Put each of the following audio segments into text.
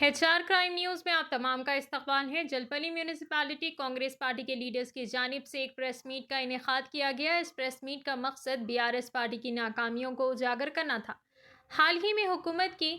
HR crime news में आप तमाम का इस्तकबाल है। जलपली म्यूनिसिपैलिटी कांग्रेस पार्टी के लीडर्स की जानिब से एक प्रेस मीट का इनेकाद किया गया। इस प्रेस मीट का मकसद BRS पार्टी की नाकामियों को उजागर करना था। हाल ही में हुकूमत की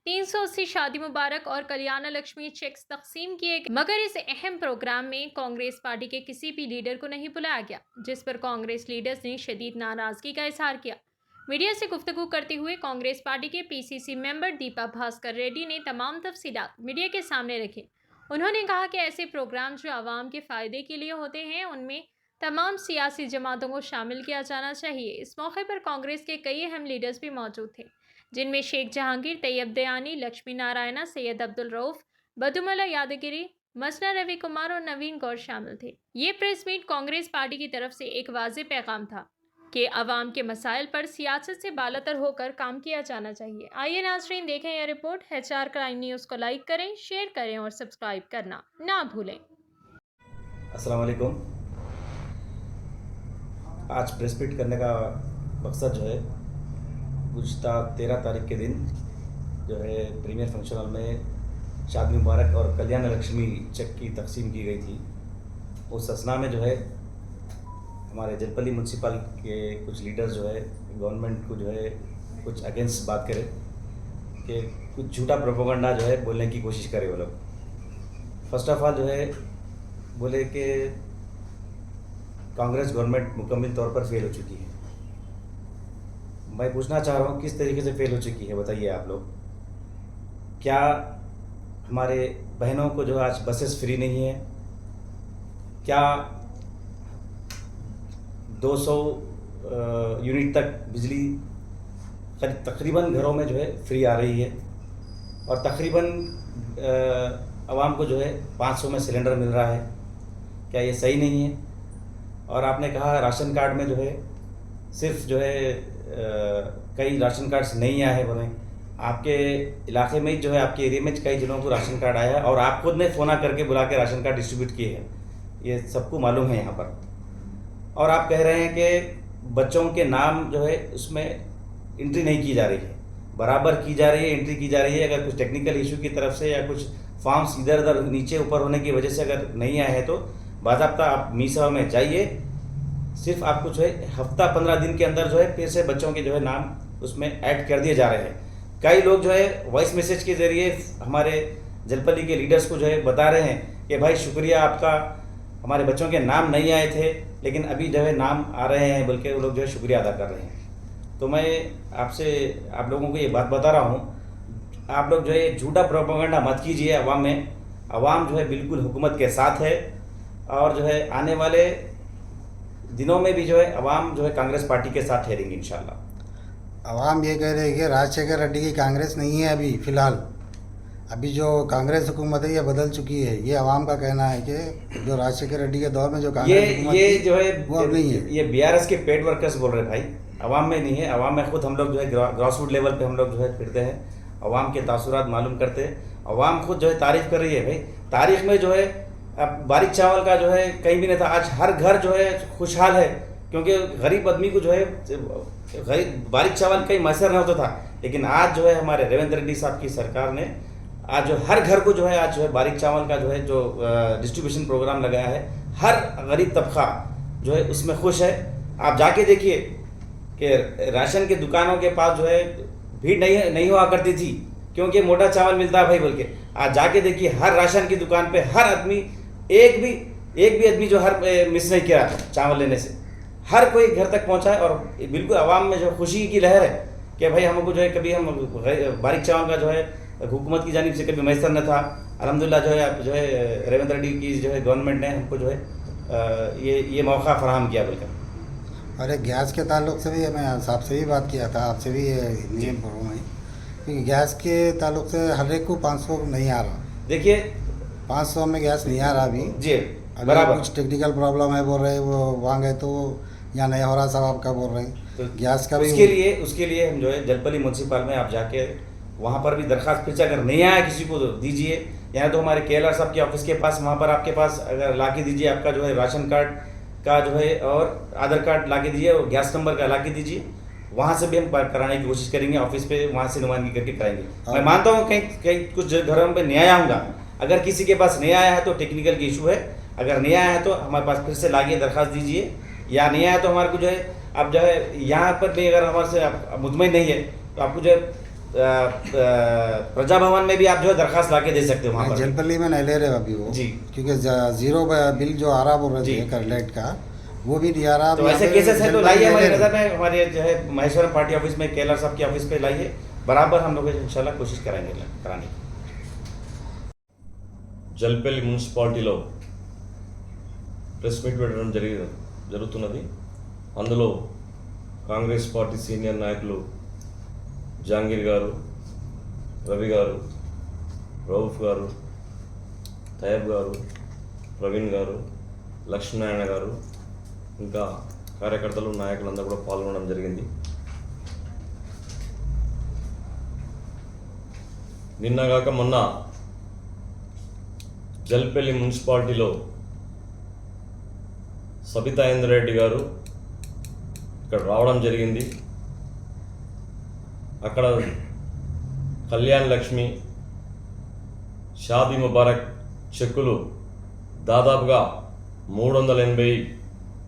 380 शादी मुबारक और कल्याण लक्ष्मी चेक्स तकसीम किए गए, मगर इस अहम प्रोग्राम में कांग्रेस पार्टी के किसी भी लीडर को नहीं बुलाया गया, जिस पर कांग्रेस लीडर्स ने शदीद नाराजगी का इजहार किया। मीडिया से गुफ्तगू करते हुए कांग्रेस पार्टी के PCC मेंबर दीपा भास्कर रेड्डी ने तमाम तफसीलात मीडिया के सामने रखी। उन्होंने कहा कि ऐसे प्रोग्राम जो आवाम के फ़ायदे के लिए होते हैं, उनमें तमाम सियासी जमातों को शामिल किया जाना चाहिए। इस मौके पर कांग्रेस के कई अहम लीडर्स भी मौजूद थे, जिनमें शेख जहांगीर, तैयब दयानी, लक्ष्मी नारायणा, सैयद अब्दुल रऊफ, बदुमला यादगिरी, मसना रवि कुमार और नवीन गौर शामिल थे। ये प्रेस मीट कांग्रेस पार्टी की तरफ से एक वाज़ेह पैगाम था कि अवाम के मसाइल पर सियासत से बालातर होकर काम किया जाना चाहिए। आइए नाज़रीन, देखें यह रिपोर्ट। HR क्राइम न्यूज़ को लाइक करें, शेयर करें और सब्सक्राइब करना ना भूलें। अस्सलाम वालेकुम। आज प्रेस मीट करने का मकसद जो है, गुज़िश्ता 13 तारीख के दिन जो है प्रीमियर फंक्शन हॉल में शादी मुबारक और कल्याण लक्ष्मी चेक की तकसीम की गई थी। उस असना में जो है हमारे जलपली म्यूनसिपल के कुछ लीडर्स जो है गवर्नमेंट को जो है कुछ अगेंस्ट बात करें कि कुछ झूठा प्रोपेगेंडा जो है बोलने की कोशिश करे वो लोग। फर्स्ट ऑफ ऑल जो है बोले कि कांग्रेस गवर्नमेंट मुकम्मल तौर पर फेल हो चुकी है। मैं पूछना चाह रहा हूँ किस तरीके से फेल हो चुकी है, बताइए आप लोग। क्या हमारे बहनों को जो आज बसेस फ्री नहीं है? क्या 200 यूनिट तक बिजली तकरीबन घरों में जो है फ्री आ रही है? और तकरीबन आवाम को जो है 500 में सिलेंडर मिल रहा है। क्या ये सही नहीं है? और आपने कहा राशन कार्ड में जो है सिर्फ जो है कई राशन कार्ड्स नहीं आए हैं बोले। आपके इलाके में जो है आपके एरिया में कई जिलों को राशन कार्ड आया है और आप खुद ने फ़ोन करके बुला के राशन कार्ड डिस्ट्रीब्यूट किए हैं, ये सबको मालूम है यहाँ पर। और आप कह रहे हैं कि बच्चों के नाम जो है उसमें एंट्री नहीं की जा रही है, बराबर की जा रही है, एंट्री की जा रही है। अगर कुछ टेक्निकल इशू की तरफ से या कुछ फॉर्म्स इधर उधर नीचे ऊपर होने की वजह से अगर नहीं आए हैं तो बाज़ाब्ता आप मी सेवा में जाइए। सिर्फ आपको जो है हफ्ता 15 दिन के अंदर जो है फिर से बच्चों के जो है नाम उसमें ऐड कर दिए जा रहे हैं। कई लोग जो है वॉइस मैसेज के ज़रिए हमारे जलपली के लीडर्स को जो है बता रहे हैं कि भाई शुक्रिया आपका, हमारे बच्चों के नाम नहीं आए थे लेकिन अभी जो है नाम आ रहे हैं, बल्कि वो लोग जो है शुक्रिया अदा कर रहे हैं। तो मैं आपसे आप लोगों को ये बात बता रहा हूँ, आप लोग जो है झूठा प्रोपेगेंडा मत कीजिए अवाम में। अवाम जो है बिल्कुल हुकूमत के साथ है और जो है आने वाले दिनों में भी जो है अवाम जो है कांग्रेस पार्टी के साथ ठहरेंगे इंशाल्लाह। अवाम ये कह रही है कि राजशेखर रेड्डी की कांग्रेस नहीं है अभी फ़िलहाल। अभी जो कांग्रेस हुकूमत है ये बदल चुकी है। ये अवाम का कहना है कि जो राजशेखर रेड्डी के दौर में जो कांग्रेस हुकूमत ये थी, जो है वो अब नहीं है। ये BRS के पेड वर्कर्स बोल रहे भाई, अवाम में नहीं है। अवाम में खुद हम लोग जो है ग्रास रूट लेवल पे हम लोग जो है फिरते हैं, अवाम के तासुरात मालूम करते हैं। अवाम खुद जो है तारीफ़ कर रही है भाई। तारीख में जो है अब बारीक चावल का जो है कहीं भी नहीं था, आज हर घर जो है खुशहाल है, क्योंकि गरीब आदमी को जो है बारीक चावल कहीं मैसर नहीं होता था। लेकिन आज जो है हमारे रेवंत रेड्डी साहब की सरकार ने आज जो हर घर को जो है आज जो है बारीक चावल का जो है जो डिस्ट्रीब्यूशन प्रोग्राम लगाया है। हर गरीब तबका जो है उसमें खुश है। आप जाके देखिए कि राशन के दुकानों के पास जो है भीड़ नहीं हुआ करती थी, क्योंकि मोटा चावल मिलता है भाई बोल के। आज जाके देखिए हर राशन की दुकान पे हर आदमी एक भी आदमी जो हर मिस नहीं किया चावल लेने से, हर कोई घर तक पहुंचा है। और बिल्कुल आवाम में जो खुशी की लहर है कि भाई हमको जो है कभी हम बारीक चावल का जो है हुकूमत की जानिब से कभी मैसर न था। अल्हम्दुलिल्लाह जो है आप जो है रेवंत रेड्डी की जो है गवर्नमेंट ने हमको जो है ये मौका फराहम किया बोलकर। और एक गैस के ताल्लुक से भी मैं आपसे भी बात किया था, आपसे भी नियम पढ़ूँ मैं, क्योंकि गैस के ताल्लुक से हर एक को 500 नहीं आ रहा। देखिए 500 में गैस नहीं आ रहा अभी जी, अभी बराबर। कुछ टेक्निकल प्रॉब्लम है बोल रहे हैं, वो वहाँ गए तो यहाँ नहीं हो रहा साहब आपका बोल रहे हैं। तो गैस का भी उसके लिए हम जो है जलपली म्यूनसिपल में आप जाके वहाँ पर भी दरख्वास्त फिर से अगर नहीं आया किसी को तो दीजिए, या तो हमारे KLR साहब के ऑफिस के पास वहाँ पर आपके पास अगर ला के दीजिए, आपका जो है राशन कार्ड का जो है और आधार कार्ड ला के दीजिए और गैस नंबर का ला के दीजिए। वहाँ से भी हम कराने की कोशिश करेंगे, ऑफिस पे वहाँ से नुमाइंदगी करके कराएंगे। मैं मानता हूँ कहीं कहीं कुछ घरों में नहीं आया हूँगा, अगर किसी के पास नहीं आया है तो टेक्निकल की इशू है, अगर नहीं आया है तो हमारे पास फिर से लाइए, दरखास्त दीजिए, या नहीं आया तो हमारे को जो है आप जो है यहाँ पर भी अगर हमारे से आप मुतमईन नहीं है तो आपको जो है प्रजा भवन में भी आप जो है दरखास्त ला के दे सकते हो वहाँ पर। जलपल्ली में नहीं ले रहे अभी वो जी, क्योंकि जीरो बिल जो आ रहा बोल रहे जी। थे कर लाइट का वो भी नहीं आ रहा। तो अभी ऐसे यहाँ पे केसेस है तो जलपल्ली लाइए में हमारी ले रहे। नज़र में, हमारे जो है महेश्वरम पार्टी ऑफिस में केलर साहब की ऑफिस पे लाइए, बराबर हम लोग इंशाल्लाह कोशिश कराएंगे कराने की। జల్పల్లి మున్సిపాలిటీలో ప్రెస్ మీట్ పెట్టడం జరుగుతున్నది. అందులో కాంగ్రెస్ పార్టీ సీనియర్ నాయకులు జహాంగీర్ గారు, రవి గారు, రౌఫ్ గారు, తయబ్ గారు, ప్రవీణ్ గారు, లక్ష్మీనారాయణ గారు, ఇంకా కార్యకర్తలు నాయకులందరూ కూడా పాల్గొనడం జరిగింది. నిన్నగాక మొన్న జల్పల్లి మున్సిపాలిటీలో సబితా ఇంద్రారెడ్డి గారు ఇక్కడ రావడం జరిగింది. అక్కడ కళ్యాణ్ లక్ష్మి, షాదీ ముబారక్ చెక్కులు దాదాపుగా 380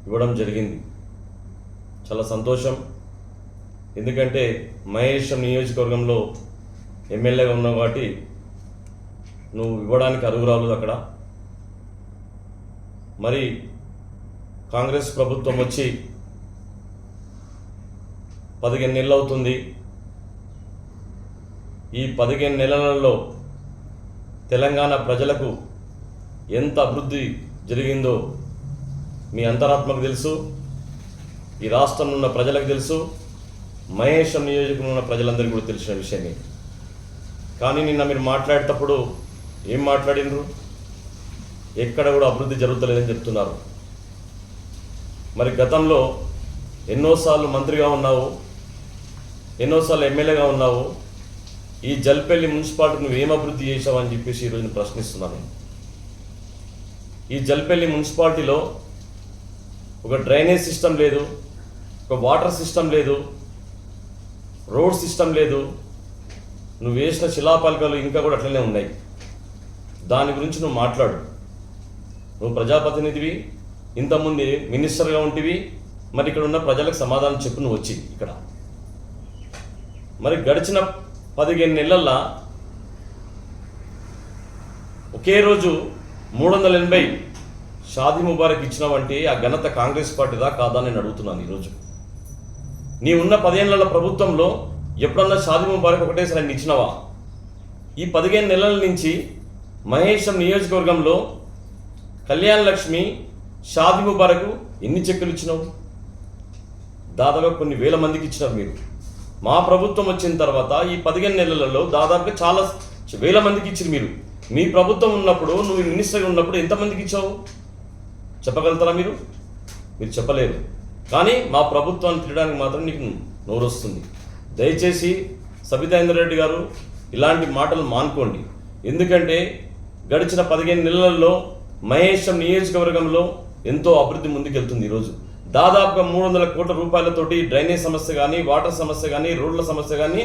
ఇవ్వడం జరిగింది. చాలా సంతోషం. ఎందుకంటే మహేశ్వరం నియోజకవర్గంలో ఎమ్మెల్యేగా ఉన్నావు కాబట్టి నువ్వు ఇవ్వడానికి అర్హురాలు అక్కడ. మరి కాంగ్రెస్ ప్రభుత్వం వచ్చి 15 నెలలు అవుతుంది. ఈ 15 నెలలలో తెలంగాణ ప్రజలకు ఎంత అభివృద్ధి జరిగిందో మీ అంతరాత్మకు తెలుసు, ఈ రాష్ట్రంలో ఉన్న ప్రజలకు తెలుసు, మహేశ్వరం నియోజకవర్గంలో ఉన్న ప్రజలందరికీ కూడా తెలిసిన విషయమే. కానీ నిన్న మీరు మాట్లాడేటప్పుడు ఏం మాట్లాడినరు? ఎక్కడ కూడా అభివృద్ధి జరుగుతలేదని చెప్తున్నారు. మరి గతంలో ఎన్నోసార్లు మంత్రిగా ఉన్నావు, ఎన్నోసార్లు ఎమ్మెల్యేగా ఉన్నావు, ఈ జల్పల్లి మున్సిపాలిటీ నువ్వు ఏం అభివృద్ధి చేసావు అని చెప్పేసి ఈరోజు నేను ప్రశ్నిస్తున్నాను. ఈ జల్పల్లి మున్సిపాలిటీలో ఒక డ్రైనేజ్ సిస్టమ్ లేదు, ఒక వాటర్ సిస్టమ్ లేదు, రోడ్ సిస్టమ్ లేదు. నువ్వు వేసిన శిలాపలకలు ఇంకా కూడా అట్లనే ఉన్నాయి. దాని గురించి నువ్వు మాట్లాడు. నువ్వు ప్రజాప్రతినిధివి, ఇంతకుముందు మినిస్టర్గా ఉంటివి. మరి ఇక్కడ ఉన్న ప్రజలకు సమాధానం చెప్పు. నువ్వు వచ్చి ఇక్కడ మరి గడిచిన 15 నెలల్లో ఒకే రోజు 380 షాదీ ముబారక్ ఇచ్చినావంటే ఆ ఘనత కాంగ్రెస్ పార్టీదా కాదా నేను అడుగుతున్నాను. ఈరోజు నీ ఉన్న 10 ఏళ్ల ప్రభుత్వంలో ఎప్పుడన్నా షాదీ ముబారక్ ఒకటేసారి ఇచ్చినావా? ఈ 15 నెలల నుంచి మహేశ్వరం నియోజకవర్గంలో కళ్యాణ్ లక్ష్మి, షాదీ ముబారక్ ఎన్ని చెక్కులు ఇచ్చినావు? దాదాపు కొన్ని వేల మందికి ఇచ్చినారు మీరు. మా ప్రభుత్వం వచ్చిన తర్వాత ఈ 15 నెలలలో దాదాపుగా చాలా వేల మందికి ఇచ్చారు మీరు. మీ ప్రభుత్వం ఉన్నప్పుడు, నువ్వు మినిస్టర్గా ఉన్నప్పుడు ఎంతమందికి ఇచ్చావు చెప్పగలుగుతారా మీరు? మీరు చెప్పలేరు. కానీ మా ప్రభుత్వాన్ని తినడానికి మాత్రం నీకు నోరు వస్తుంది. దయచేసి సబితా ఇంద్రారెడ్డి గారు ఇలాంటి మాటలు మానుకోండి. ఎందుకంటే గడిచిన 15 నెలల్లో మహేశ్వరం నియోజకవర్గంలో ఎంతో అభివృద్ధి ముందుకెళ్తుంది. ఈరోజు దాదాపుగా 300 కోట్ల రూపాయలతోటి డ్రైనేజ్ సమస్య కానీ, వాటర్ సమస్య కానీ, రోడ్ల సమస్య కానీ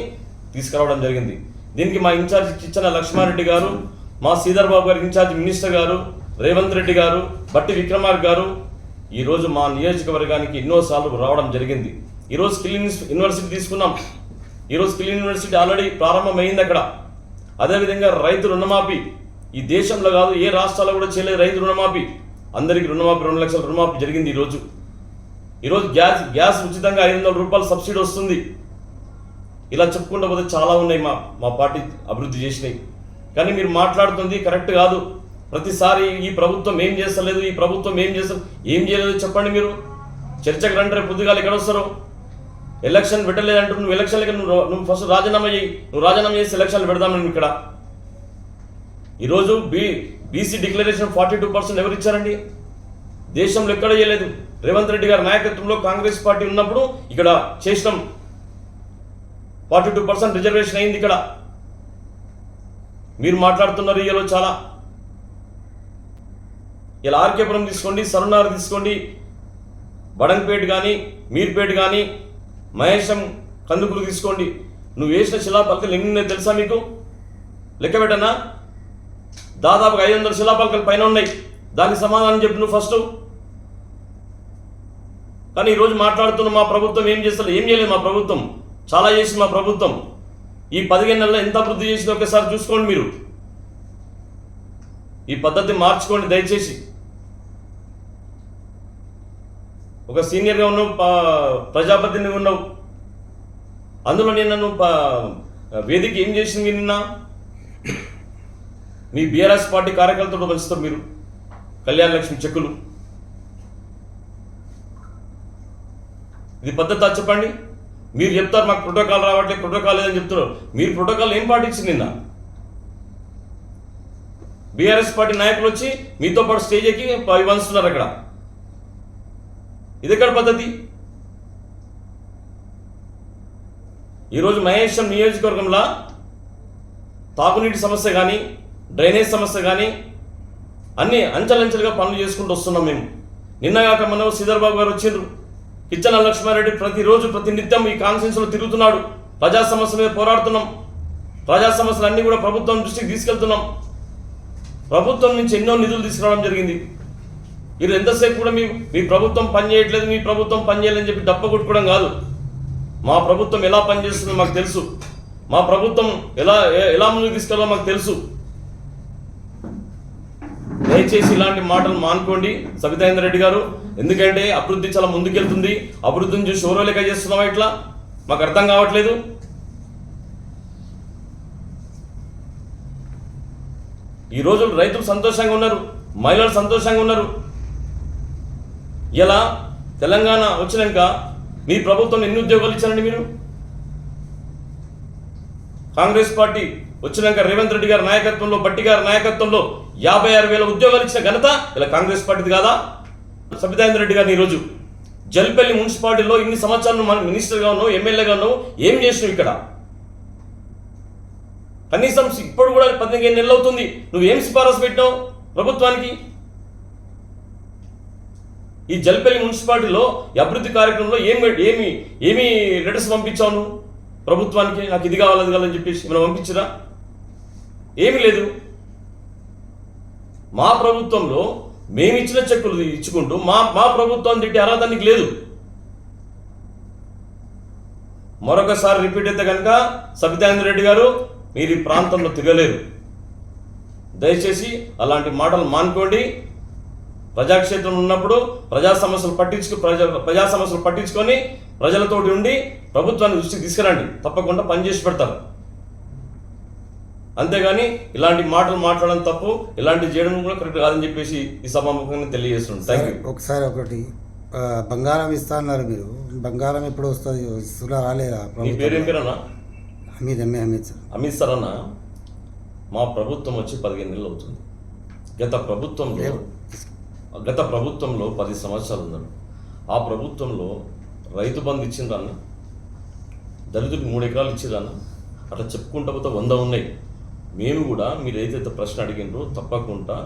తీసుకురావడం జరిగింది. దీనికి మా ఇన్ఛార్జ్ కిచ్చన లక్ష్మారెడ్డి గారు, మా శ్రీధర్ బాబు గారు ఇన్ఛార్జ్ మినిస్టర్ గారు, రేవంత్ రెడ్డి గారు, బట్టి విక్రమార్క గారు ఈరోజు మా నియోజకవర్గానికి ఎన్నోసార్లు రావడం జరిగింది. ఈరోజు స్కిల్ యూనివర్సిటీ తీసుకున్నాం. ఈరోజు స్కిల్ యూనివర్సిటీ ఆల్రెడీ ప్రారంభమైంది అక్కడ. అదేవిధంగా రైతు రుణమాఫీ ఈ దేశంలో కాదు ఏ రాష్ట్రాల్లో కూడా చేయలేదు. రైతు రుణమాఫీ అందరికీ రుణమాఫీ 2 లక్షల రుణమాఫీ జరిగింది. ఈరోజు గ్యాస్ ఉచితంగా 500 రూపాయలు సబ్సిడీ వస్తుంది. ఇలా చెప్పుకుంటూ పోతే చాలా ఉన్నాయి మా పార్టీ అభివృద్ధి చేసినాయి. కానీ మీరు మాట్లాడుతుంది కరెక్ట్ కాదు. ప్రతిసారి ఈ ప్రభుత్వం ఏం చేస్తలేదు, ఈ ప్రభుత్వం ఏం చేయలేదు చెప్పండి. మీరు చర్చకు రండి. రేపు పొద్దుగాలు ఎక్కడ వస్తారు? ఎలక్షన్ పెట్టలేదంటూ నువ్వు ఎలక్షన్లకి నువ్వు ఫస్ట్ రాజీనామా చేయి. నువ్వు రాజీనామా చేసి ఎలక్షన్లు పెడదామని ఇక్కడ. ఈరోజు బీసీ డిక్లరేషన్ 42% ఎవరు ఇచ్చారండి? దేశంలో ఎక్కడ చేయలేదు. రేవంత్ రెడ్డి గారి నాయకత్వంలో కాంగ్రెస్ పార్టీ ఉన్నప్పుడు ఇక్కడ చేసినాం. 42% రిజర్వేషన్ అయింది ఇక్కడ. మీరు మాట్లాడుతున్నారు ఇయ్యలో చాలా. ఇలా ఆర్కేపురం తీసుకోండి, సరునార్ తీసుకోండి, బడంగపేట కానీ, మీర్పేట కానీ, మహేశం కందుకులు తీసుకోండి, నువ్వు వేసిన శిలాపలకలు ఎన్ని తెలుసా మీకు? లెక్క పెట్టనా? దాదాపుగా 500 శిలాపలకలు పైన ఉన్నాయి. దానికి సమాధానం చెప్పు నువ్వు ఫస్ట్. కానీ ఈరోజు మాట్లాడుతున్న మా ప్రభుత్వం ఏం చేస్తారు? ఏం చేయలేదు మా ప్రభుత్వం. చాలా చేసింది మా ప్రభుత్వం. ఈ 15 నెలల్లో ఎంత అభివృద్ధి చేసిందో ఒకసారి చూసుకోండి మీరు. ఈ పద్ధతి మార్చుకోండి దయచేసి. ఒక సీనియర్గా ఉన్నావు, ప్రజాప్రతినిధిగా ఉన్నావు, అందులో నేను నన్ను వేదిక ఏం చేసింది నిన్న? మీ బీఆర్ఎస్ పార్టీ కార్యకర్తలతో పంచుతారు మీరు కళ్యాణ లక్ష్మి చెక్కులు. ఇది పద్ధతి చెప్పండి. మీరు చెప్తారు మాకు ప్రోటోకాల్ రావట్లేదు, ప్రోటోకాల్ లేదని చెప్తున్నారు. మీరు ప్రోటోకాల్ ఏం పాటించింది నిన్న? బీఆర్ఎస్ పార్టీ నాయకులు వచ్చి మీతో పాటు స్టేజ్ ఎక్కి వంచుతున్నారు అక్కడ. ఇది ఎక్కడ పద్ధతి? ఈరోజు మహేశం నియోజకవర్గంలో తాగునీటి సమస్య కానీ, డ్రైనేజ్ సమస్య కానీ అన్ని అంచెలంచెలుగా పనులు చేసుకుంటూ వస్తున్నాం మేము. నిన్నగాక మన శ్రీధర్ బాబు గారు వచ్చిండ్రు. కిచ్చన లక్ష్మారెడ్డి ప్రతిరోజు ప్రతినిత్యం ఈ కాన్ఫరెన్స్లో తిరుగుతున్నాడు. ప్రజా సమస్యల మీద పోరాడుతున్నాం. ప్రజా సమస్యలు అన్నీ కూడా ప్రభుత్వం దృష్టికి తీసుకెళ్తున్నాం. ప్రభుత్వం నుంచి ఎన్నో నిధులు తీసుకురావడం జరిగింది. మీరు ఎంతసేపు కూడా మీ ప్రభుత్వం పని చేయట్లేదు, మీ ప్రభుత్వం పని చేయాలని చెప్పి దప్ప కొట్టుకోవడం కాదు. మా ప్రభుత్వం ఎలా పనిచేస్తుందో మాకు తెలుసు. మా ప్రభుత్వం ఎలా ముందుకు తీసుకెళ్ళాలో మాకు తెలుసు. దయచేసి ఇలాంటి మాటలు మానుకోండి సబితాయింద్ర రెడ్డి గారు. ఎందుకంటే అభివృద్ధి చాలా ముందుకెళ్తుంది. అభివృద్ధిని చూసి ఓరో లెక్క చేస్తున్నావా ఇట్లా? మాకు అర్థం కావట్లేదు. ఈ రోజు రైతులు సంతోషంగా ఉన్నారు, మహిళలు సంతోషంగా ఉన్నారు. ఇలా తెలంగాణ వచ్చినాక మీ ప్రభుత్వం ఎన్ని ఉద్యోగాలు ఇచ్చారండి మీరు? కాంగ్రెస్ పార్టీ వచ్చినాక రేవంత్ రెడ్డి గారి నాయకత్వంలో, బట్టి గారి నాయకత్వంలో 56,000 ఉద్యోగాలు ఇచ్చిన ఘనత ఇలా కాంగ్రెస్ పార్టీది కాదా? సబితాయింద్ర రెడ్డి గారిని ఈరోజు జల్పల్లి మున్సిపాలిటీలో ఇన్ని సంవత్సరాలు మనం మినిస్టర్గా ఉన్నావు, ఎమ్మెల్యేగా ఉన్నావు, ఏం చేసినావు ఇక్కడ? కనీసం ఇప్పుడు కూడా 15 నెలలు అవుతుంది, నువ్వేం సిఫారసు పెట్టినావు ప్రభుత్వానికి? ఈ జల్పల్లి మున్సిపాలిటీలో అభివృద్ధి కార్యక్రమంలో ఏమి లెటర్స్ పంపించావు నువ్వు ప్రభుత్వానికి? నాకు ఇది కావాలి, అది కావాలని చెప్పేసి మనం పంపించరా? ఏమీ లేదు. మా ప్రభుత్వంలో మేము ఇచ్చిన చెక్కులు ఇచ్చుకుంటూ మా ప్రభుత్వం తిట్టి అర్హత నీకు లేదు. మరొకసారి రిపీట్ అయితే కనుక సబితాయింద్ర రెడ్డి గారు మీరు ఈ ప్రాంతంలో తిరగలేరు. దయచేసి అలాంటి మాటలు మానుకోండి. ప్రజాక్షేత్రంలో ఉన్నప్పుడు ప్రజా సమస్యలు పట్టించుకొని ప్రజలతోటి ఉండి ప్రభుత్వాన్ని దృష్టికి తీసుకురండి. తప్పకుండా పనిచేసి పెడతారు. అంతేగాని ఇలాంటి మాటలు మాట్లాడడం తప్పు, ఇలాంటి చేయడం కూడా కరెక్ట్ కాదని చెప్పేసి ఈ సభాముఖంగా తెలియజేస్తున్నాను. Thank you. ఒకసారి ఒకటి బంగారం ఇస్తా అన్నారు మీరు. బంగారం ఎప్పుడు వస్తుంది? ఇస్తున్నా రాలేదా? మీ పేరు ఏం పేరన్నా? అమిత్ సార్. అమిత్ సార్ అన్న, మా ప్రభుత్వం వచ్చి 15 నెలలు అవుతుంది. గత ప్రభుత్వంలో 10 సంవత్సరాలు ఉన్నారు. ఆ ప్రభుత్వంలో రైతు బంధు ఇచ్చిండ్రన్న, దళితుడికి 3 ఎకరాలు ఇచ్చిండ్రన్న, అట్లా చెప్పుకుంటా పోతే 100 ఉన్నాయి. మేము కూడా మీరు ఏదైతే ప్రశ్న అడిగినరో తప్పకుండా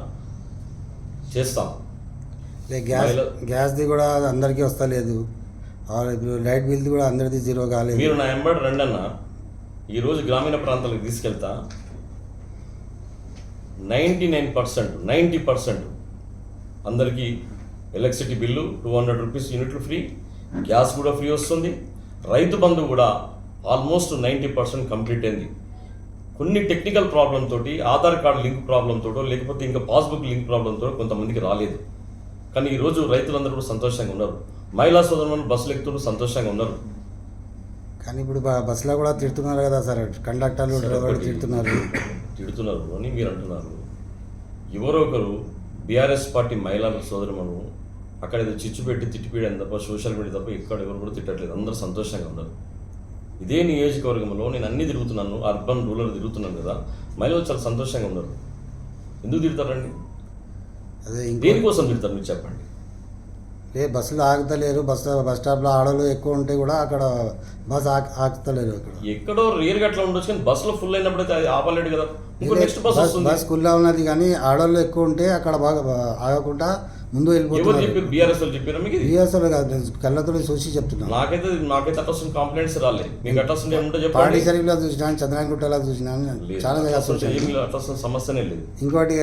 చేస్తాం. గ్యాస్ది కూడా అందరికీ వస్తలేదు. ఇప్పుడు లైట్ బిల్ది కూడా అందరిది జీరో కాలేదు. మీరు నా ఎంబడి రండి అన్న, ఈరోజు గ్రామీణ ప్రాంతాలకు తీసుకెళ్తా. 90% అందరికీ ఎలక్ట్రిసిటీ బిల్లు 200 రూపీస్ యూనిట్లు ఫ్రీ, గ్యాస్ కూడా ఫ్రీ వస్తుంది. రైతు బంధు కూడా ఆల్మోస్ట్ 90% కంప్లీట్ అయింది. కొన్ని టెక్నికల్ ప్రాబ్లం తోటి, ఆధార్ కార్డు లింక్ ప్రాబ్లం తోటో లేకపోతే ఇంకా పాస్బుక్ లింక్ ప్రాబ్లంతో కొంతమందికి రాలేదు. కానీ ఈరోజు రైతులందరూ కూడా సంతోషంగా ఉన్నారు. మహిళా సోదరులు బస్సులు ఎక్కుతూ సంతోషంగా ఉన్నారు. కానీ ఇప్పుడు బస్సులో కూడా తిడుతున్నారు కదా సార్, కండక్టర్లు డ్రైవర్లు తిడుతున్నారు అని మీరు అంటున్నారు. ఎవరో ఒకరు బీఆర్ఎస్ పార్టీ మహిళా సోదరులను అక్కడ ఏదో చిచ్చు పెట్టి తిట్టిపీయడం తప్ప, సోషల్ మీడియా తప్ప ఇక్కడ ఎవరు కూడా తిట్టట్లేదు. అందరూ సంతోషంగా ఉన్నారు. ఇదే నియోజకవర్గంలో నేను అన్ని తిరుగుతున్నాను, అర్బన్ రూరల్ తిరుగుతున్నాను కదా, మహిళలు చాలా సంతోషంగా ఉన్నారు. ఎందుకు తిడతారండి? అదే దేనికోసం తిడతారు మీరు చెప్పండి. బస్సులు ఆగుతలేరు. బస్ స్టాప్లో ఆడలు ఎక్కువ ఉంటే కూడా అక్కడ బస్ ఆగుతలేరు. ఎక్కడో రేరుగా అట్లా ఉండొచ్చు, కానీ బస్సులో ఫుల్ అయినప్పుడు అయితే ఆపలేడు కదా. ఇంకో నెక్స్ట్ బస్ వస్తుంది. బస్ ఫుల్గా ఉన్నది కానీ ఆడళ్ళు ఎక్కువ ఉంటే అక్కడ బాగా ఆగకుండా ముందు ఎవరు వెళ్ళిపోతున్నారు. చెప్పారు? బీఆర్ఎస్ వాళ్ళు చెప్పారా మీకు ఇది? బీఎస్ఎల్ కాదు, నేను కళ్ళతో చూసి చెప్తున్నాను. నాకైతే అట్లా కాంప్లైంట్స్ రాలే. మీకు అట్లా ఏముంటో పార్టీ చెప్పండి. షరీఫ్లో చూసినాను, చంద్రాయణగుట్టలో చూసినాను, లేదు, చాలా అట్లా సమస్యనే లేదు. ఇంకోటి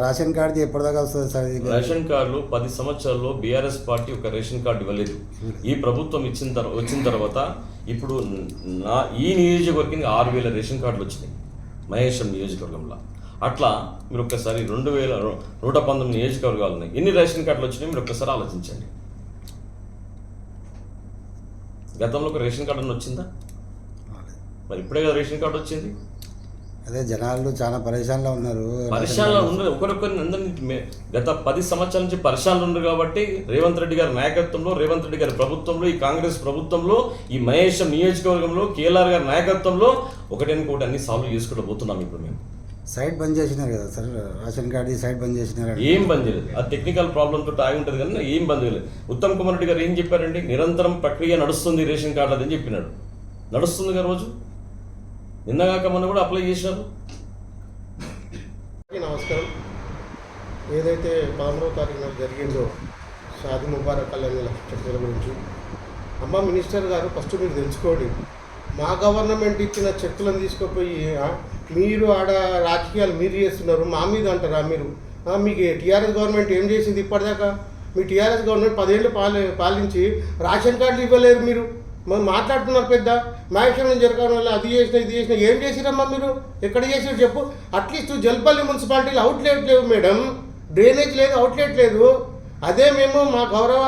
రేషన్ కార్డు ఎప్పటిదాకా వస్తుంది సార్? ఇది రేషన్ కార్డులు 10 సంవత్సరాల్లో బీఆర్ఎస్ పార్టీ ఒక రేషన్ కార్డు ఇవ్వలేదు. ఈ ప్రభుత్వం వచ్చిన తర్వాత ఇప్పుడు ఈ నియోజకవర్గానికి 6,000 రేషన్ కార్డులు వచ్చినాయి మహేశ్వరం నియోజకవర్గంలో. అట్లా మీరు ఒక్కసారి 2,119 నియోజకవర్గాలు ఉన్నాయి. ఎన్ని రేషన్ కార్డులు వచ్చినాయి మీరు ఒక్కసారి ఆలోచించండి. గతంలో ఒక రేషన్ కార్డు అని వచ్చిందా? మరి ఇప్పుడే కదా రేషన్ కార్డు వచ్చింది. అదే జనాలు చాలా పరేషాన్లో ఉన్నారు. పరిశాలలో ఉన్నది ఒకరొకరిని అందరినీ గత 10 సంవత్సరాల నుంచి పరిశాలలో ఉన్నారు కాబట్టి రేవంత్ రెడ్డి గారి నాయకత్వంలో, రేవంత్ రెడ్డి గారి ప్రభుత్వంలో, ఈ కాంగ్రెస్ ప్రభుత్వంలో, ఈ మహేశ్వరం నియోజకవర్గంలో కేఎల్ఆర్ గారి నాయకత్వంలో ఒకటి అన్ని సాల్వ్ చేసుకుంటూ పోతున్నాం. ఇప్పుడు మేము సైట్ బంద్ చేసినారు కదా సార్, రేషన్ కార్డు సైట్ బంద్ చేసినారు. ఏం బంద్ చేయలేదు. ఆ టెక్నికల్ ప్రాబ్లమ్ తోటి ఆగి ఉంటుంది కానీ ఏం బంద్ చేయలేదు. ఉత్తమ్ కుమార్ రెడ్డి గారు ఏం చెప్పారండి? నిరంతరం ప్రక్రియ నడుస్తుంది రేషన్ కార్డు అదని చెప్పినాడు. నడుస్తుంది కదా రోజు. నిన్నగాక మొన్న కూడా అప్లై చేసినారు. నమస్కారం. ఏదైతే 13వ తారీఖున జరిగిందో షాదీ ముబారక్ కళ్యాణ లక్ష్మీల గురించి, అమ్మ మినిస్టర్ గారు ఫస్ట్ మీరు తెలుసుకోండి. మా గవర్నమెంట్ ఇచ్చిన చెక్కులను తీసుకుపోయి మీరు ఆడ రాజకీయాలు మీరు చేస్తున్నారు, మా మీద అంటారా మీరు? మీకు టీఆర్ఎస్ గవర్నమెంట్ ఏం చేసింది ఇప్పటిదాకా? మీ టీఆర్ఎస్ గవర్నమెంట్ 10 ఏళ్ళు పాలించి రేషన్ కార్డులు ఇవ్వలేరు మీరు. మనం మాట్లాడుతున్నారు పెద్ద మహేశ్వరం జరగడం వల్ల అది చేసినా ఇది చేసినా. ఏం చేసిరమ్మా మీరు? ఎక్కడ చేసినా చెప్పు. అట్లీస్ట్ జల్పల్లి మున్సిపాలిటీలో అవుట్లెట్ లేవు మేడం, డ్రైనేజ్ లేదు, అవుట్లెట్ లేదు. అదే మేము మా గౌరవ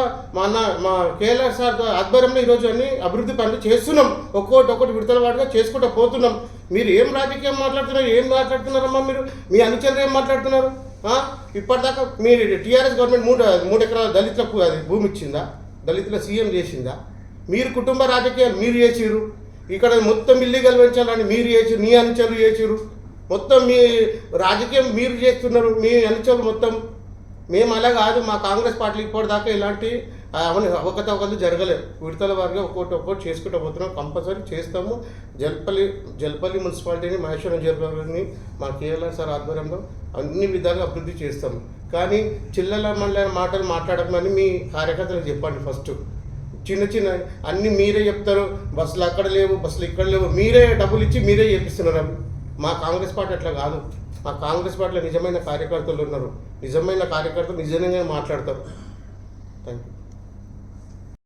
మా కేఎల్ఆర్ సార్ ఆధ్వర్యంలో ఈరోజు అన్ని అభివృద్ధి పనులు చేస్తున్నాం. ఒక్కొక్కటి విడతల వాటిగా చేసుకుంటూ పోతున్నాం. మీరు ఏం రాజకీయం మాట్లాడుతున్నారు? ఏం మాట్లాడుతున్నారమ్మా మీరు? మీ అనుచరులు ఏం మాట్లాడుతున్నారు? ఇప్పటిదాకా మీ టీఆర్ఎస్ గవర్నమెంట్ 3 ఎకరాల దళితులకు అది భూమి ఇచ్చిందా? దళితుల సీఎం చేసిందా? మీరు కుటుంబ రాజకీయాలు మీరు చేసిరు. ఇక్కడ మొత్తం ఇల్లీగల్ పెంచాలని మీరు చేసిరు, మీ అనుచరులు చేసిరు. మొత్తం మీ రాజకీయం మీరు చేస్తున్నారు, మీ అనుచరులు మొత్తం. మేము అలా కాదు. మా కాంగ్రెస్ పార్టీ ఇప్పటిదాకా ఇలాంటి అవకతవకలు జరగలేదు. విడతల వారిగా ఒక్కొక్కటి చేసుకుంటూ పోతున్నాం. కంపల్సరీ చేస్తాము. జల్పల్లి మున్సిపాలిటీని, మహేశ్వరం జల్పల్లిని మా కేఎల్ఆర్ సార్ ఆధ్వర్యంలో అన్ని విధాలుగా అభివృద్ధి చేస్తాము. కానీ చిల్లల మళ్ళీ మాటలు మాట్లాడమని మీ కార్యకర్తలకు చెప్పండి. ఫస్ట్ చిన్న అన్నీ మీరే చెప్తారు. బస్సులు అక్కడ లేవు, బస్సులు ఇక్కడ లేవు, మీరే డబ్బులు ఇచ్చి మీరే చేపిస్తున్నారు. అవి మా కాంగ్రెస్ పార్టీ అట్లా కాదు. మా కాంగ్రెస్ పార్టీలో నిజమైన కార్యకర్తలు ఉన్నారు. నిజమైన కార్యకర్తలు నిజంగానే మాట్లాడతారు. Thank you.